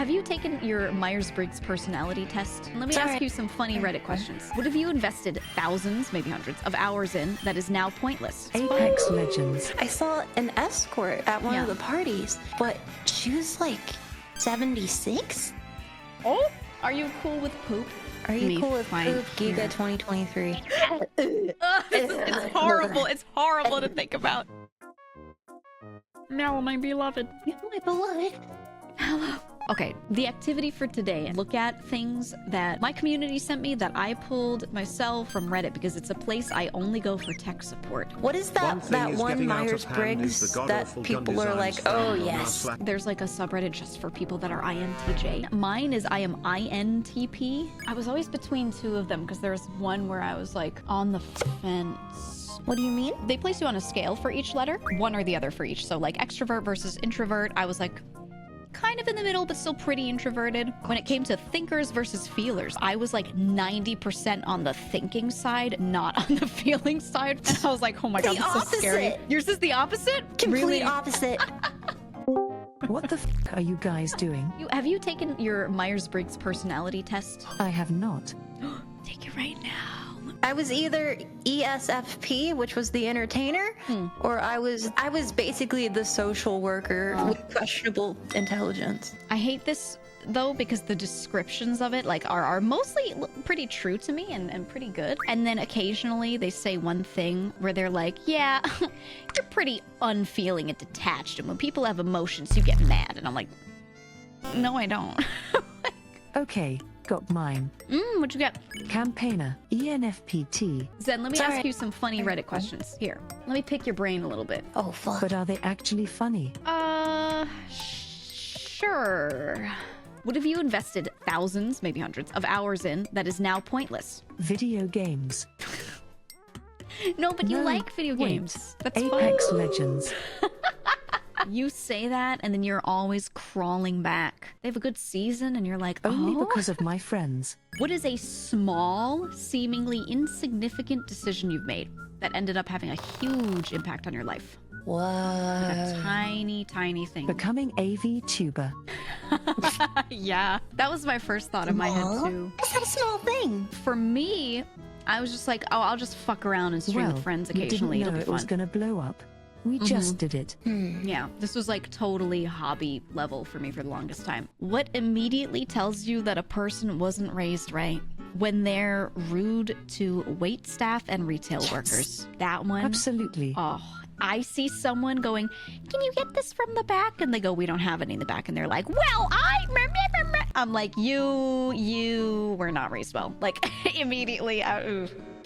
Have you taken your Myers-Briggs personality test? Let me ask you some funny Reddit questions. What have you invested thousands, maybe hundreds, of hours in that is now pointless? Apex Legends. I saw an escort at one of the parties, but she was like 76? Oh, are you cool with poop? Are you cool with fine. poop? GEEGA 2023. It's horrible. It's horrible to think about. Now, my beloved. My beloved. Hello. Okay, the activity for today. Look at things that my community sent me that I pulled myself from Reddit because it's a place I only go for tech support. What is that one Myers-Briggs that people are like, oh yes. There's like a subreddit just for people that are INTJ. Mine is I am INTP. I was always between two of them because there's one where I was like on the fence. What do you mean? They place you on a scale for each letter, one or the other for each. So like extrovert versus introvert, I was like kind of in the middle, but still pretty introverted. When it came to thinkers versus feelers, I was like 90% on the thinking side, not on the feeling side. And I was like, oh my god, that's so scary. Yours is the opposite? Complete opposite. What the f are you guys doing? Have you taken your Myers-Briggs personality test? I have not. Take it right now. I was either ESFP, which was the entertainer, or I was basically the social worker with questionable intelligence. I hate this though because the descriptions of it like are mostly pretty true to me and pretty good. And then occasionally they say one thing where they're like, yeah, you're pretty unfeeling and detached. And when people have emotions, you get mad. And I'm like, no, I don't. Okay, got mine. What'd you get? Campaigner, ENFPT. Zen, let me ask you some funny Reddit questions. Here, let me pick your brain a little bit. Oh, fuck. But are they actually funny? Sure. What have you invested thousands, maybe hundreds, of hours in that is now pointless? Video games. No, but you No, like video wait. games. That's Apex fine. Legends. You say that, and then you're always crawling back. They have a good season, and you're like, Only oh? because of my friends. What is a small, seemingly insignificant decision you've made that ended up having a huge impact on your life? What? Like a tiny, tiny thing. Becoming a Vtuber. Yeah, that was my first thought in my head too. It's not a small thing. For me, I was just like, oh, I'll just fuck around and stream with friends occasionally. You It'll didn't be know it was fun. gonna blow up. We just did it. Yeah, this was like totally hobby level for me for the longest time. What immediately tells you that a person wasn't raised right? When they're rude to wait staff and retail workers. That one. Absolutely. Oh, I see someone going, can you get this from the back? And they go, we don't have any in the back. And they're like, well, I'm like, you were not raised well. Like, immediately.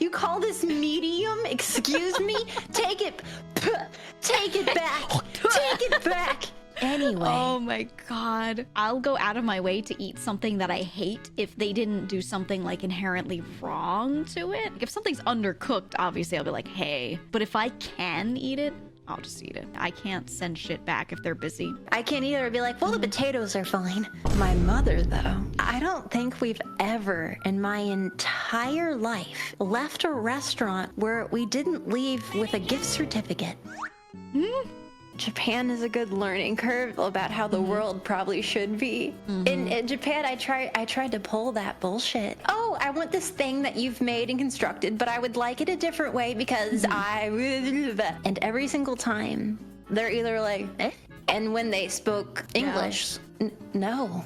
You call this medium? Excuse me? Take it back. Take it back. Anyway. Oh my god. I'll go out of my way to eat something that I hate if they didn't do something like inherently wrong to it. Like, if something's undercooked, obviously I'll be like, hey. But if I can eat it, I'll just eat it. I can't send shit back if they're busy. I can't either be like, well, the potatoes are fine. My mother, though, I don't think we've ever in my entire life left a restaurant where we didn't leave with a gift certificate. Japan is a good learning curve about how the world probably should be. In Japan, I tried to pull that bullshit. Oh, I want this thing that you've made and constructed, but I would like it a different way because and every single time, they're either like, eh? And when they spoke English, no.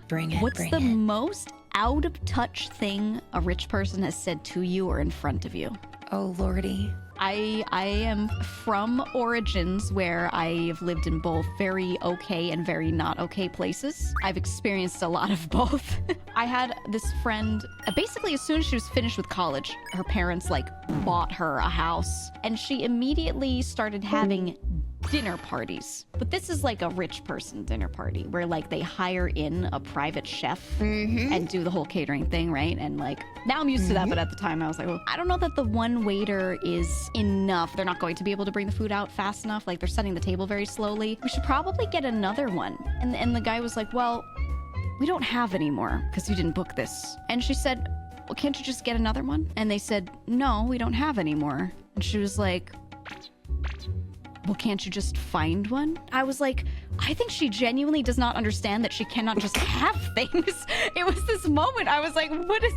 Bring it, What's the most out of touch thing a rich person has said to you or in front of you? Oh, lordy. I am from origins where I've lived in both very okay and very not okay places. I've experienced a lot of both. I had this friend, basically as soon as she was finished with college, her parents like bought her a house and she immediately started having dinner parties. But this is like a rich person dinner party where like they hire in a private chef and do the whole catering thing, right? And like now I'm used to that, but at the time I was like, well, I don't know that the one waiter is enough. They're not going to be able to bring the food out fast enough. Like they're setting the table very slowly. We should probably get another one. And the guy was like, well, we don't have any more because you didn't book this. And she said, well, can't you just get another one? And they said, no, we don't have any more. And she was like, well, can't you just find one? I was like, I think she genuinely does not understand that she cannot just have things. It was this moment I was like, what is...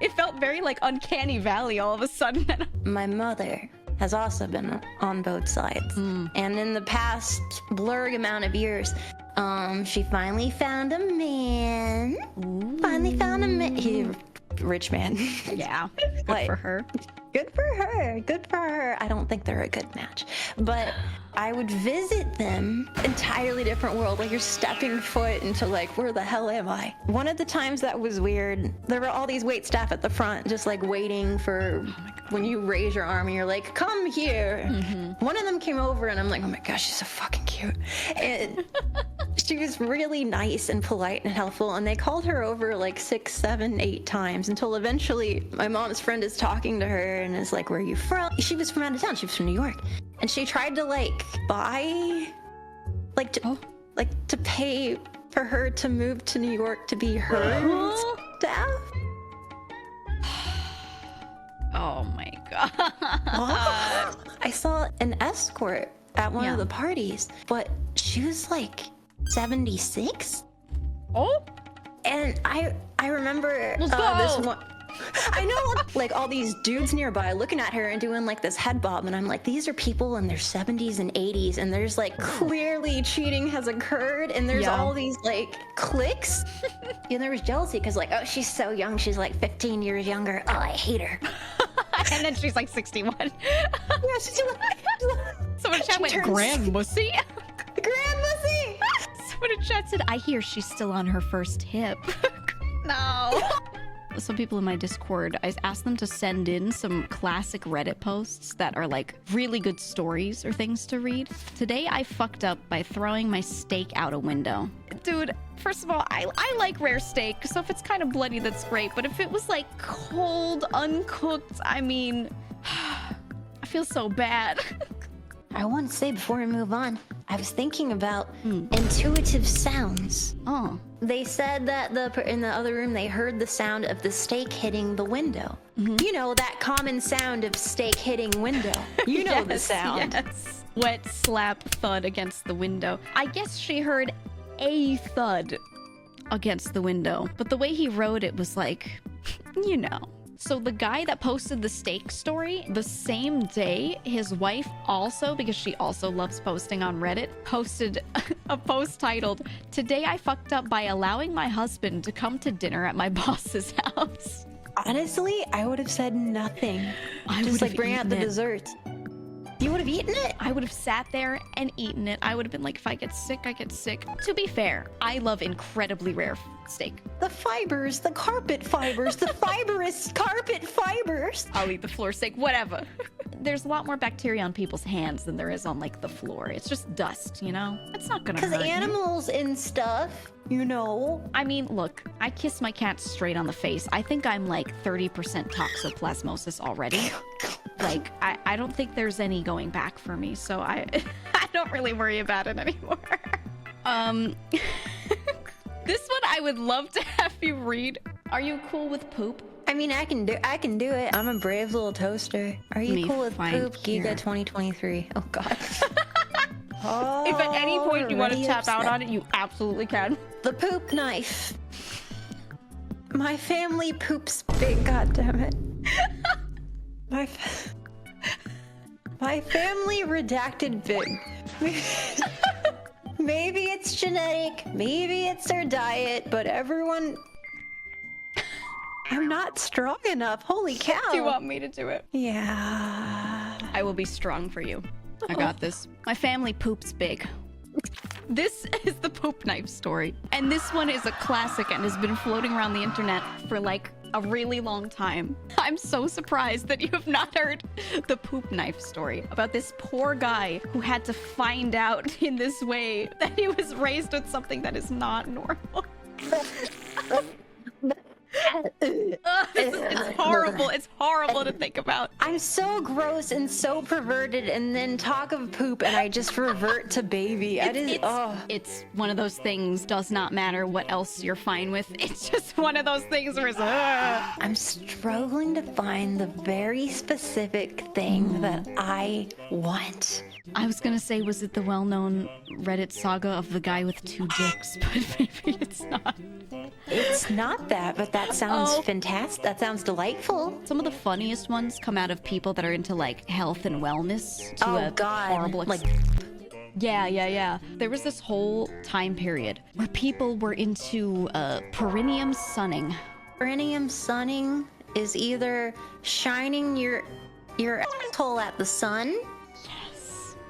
It felt very like Uncanny Valley all of a sudden. My mother has also been on both sides. And in the past blurry amount of years, she finally found a man. Finally found a man. Rich man. Yeah, good for her. Good for her. Good for her. I don't think they're a good match. But I would visit them, entirely different world. Like you're stepping foot into like, where the hell am I? One of the times that was weird, there were all these wait staff at the front just like waiting for when you raise your arm and you're like, come here. One of them came over and I'm like, oh my gosh, she's so fucking cute. And she was really nice and polite and helpful. And they called her over like 6, 7, 8 times until eventually my mom's friend is talking to her and is like, where are you from? She was from out of town. She was from New York. And she tried to like buy, like to pay for her to move to New York to be her staff. Oh my god. I saw an escort at one of the parties, but she was like 76. Oh. And I remember this one. I know, like all these dudes nearby looking at her and doing like this head bob, and I'm like, these are people in their 70s and 80s, and there's like clearly cheating has occurred, and there's all these like cliques. And there was jealousy because like, oh, she's so young, she's like 15 years younger. Oh, I hate her. And then she's like 61. Yeah, she's like, Someone in chat went, Grand Mussy? Grand Mussy! Someone in chat said, I hear she's still on her first hip. No. Some people in my Discord, I asked them to send in some classic Reddit posts that are like really good stories or things to read. Today I fucked up by throwing my steak out a window. Dude, first of all, I like rare steak, so if it's kind of bloody, that's great. But if it was like cold, uncooked, I mean, I feel so bad. I want to say before we move on, I was thinking about intuitive sounds. Oh. They said that in the other room, they heard the sound of the steak hitting the window. You know, that common sound of steak hitting window. You know the sound. Yes. Wet slap thud against the window. I guess she heard a thud against the window, but the way he wrote it was like, you know. So the guy that posted the steak story, the same day, his wife also, because she also loves posting on Reddit, posted a post titled, "Today I fucked up by allowing my husband to come to dinner at my boss's house." Honestly, I would have said nothing. I just would like have bring out the eaten it. dessert. You would have eaten it? I would have sat there and eaten it. I would have been like, if I get sick, I get sick. To be fair, I love incredibly rare steak. The fibers, the carpet fibers, the fibrous carpet fibers. I'll eat the floor steak, whatever. There's a lot more bacteria on people's hands than there is on like the floor. It's just dust, you know? It's not gonna hurt. Because animals and stuff, you know. I mean, look, I kiss my cat straight on the face. I think I'm like 30% toxoplasmosis already. Like, I don't think there's any going back for me, so I don't really worry about it anymore. This one I would love to have you read. Are you cool with poop? I mean, I can do it. I'm a brave little toaster. Are you cool with poop? Here. GEEGA 2023. Oh God. If at any point you want to tap out on it, you absolutely can. The poop knife. My family poops big, goddammit. My family redacted big. Maybe it's genetic, maybe it's their diet, but everyone... I'm not strong enough, holy cow. Do you want me to do it? Yeah. I will be strong for you. I got this. My family poops big. This is the poop knife story. And this one is a classic and has been floating around the internet for like a really long time. I'm so surprised that you have not heard the poop knife story about this poor guy who had to find out in this way that he was raised with something that is not normal. It's horrible. It's horrible to think about. I'm so gross and so perverted, and then talk of poop, and I just revert to baby. It's one of those things. Does not matter what else you're fine with. It's just one of those things where it's. I'm struggling to find the very specific thing that I want. I was gonna say, was it the well-known Reddit saga of the guy with 2 dicks? But maybe it's not. It's not that, but that sounds fantastic. That sounds delightful. Some of the funniest ones come out of people that are into like health and wellness. To Oh a God! horrible Like, Yeah. There was this whole time period where people were into perineum sunning. perineum sunning is either shining your asshole at the sun.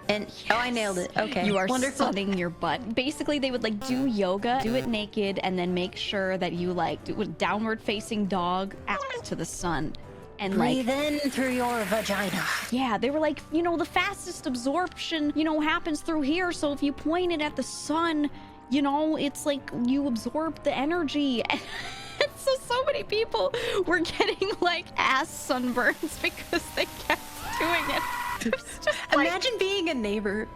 And oh, I nailed it. Okay, You are wonderful. sunning your butt. Basically, they would like do yoga, do it naked, and then make sure that you like do a downward facing dog out to the sun. And Breathe like, in through your vagina. yeah, they were like, you know, the fastest absorption, you know, happens through here. So if you point it at the sun, you know, it's like you absorb the energy. And so many people were getting like ass sunburns because they kept doing it. It was just like, Imagine being a neighbor.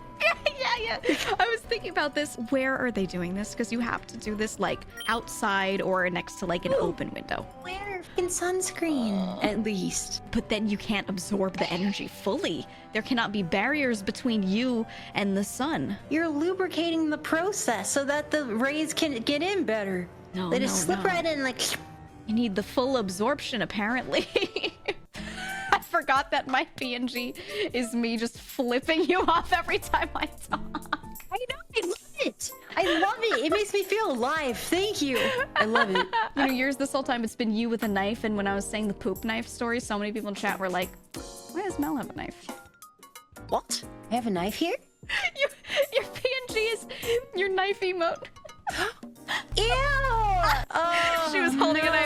yeah. I was thinking about this. Where are they doing this? Because you have to do this like outside or next to like an open window. Wear fucking sunscreen, at least. But then you can't absorb the energy fully. There cannot be barriers between you and the sun. You're lubricating the process so that the rays can get in better. No, They just slip no. right in like. You need the full absorption, apparently. I forgot that my PNG is me just flipping you off every time I talk. I know, I love it. I love it. It makes me feel alive. Thank you. I love it. You know, years this whole time it's been you with a knife, and when I was saying the poop knife story, so many people in chat were like, why does Mel have a knife? What? I have a knife here? Your PNG is your knife emote. Ew! Oh, She was holding a knife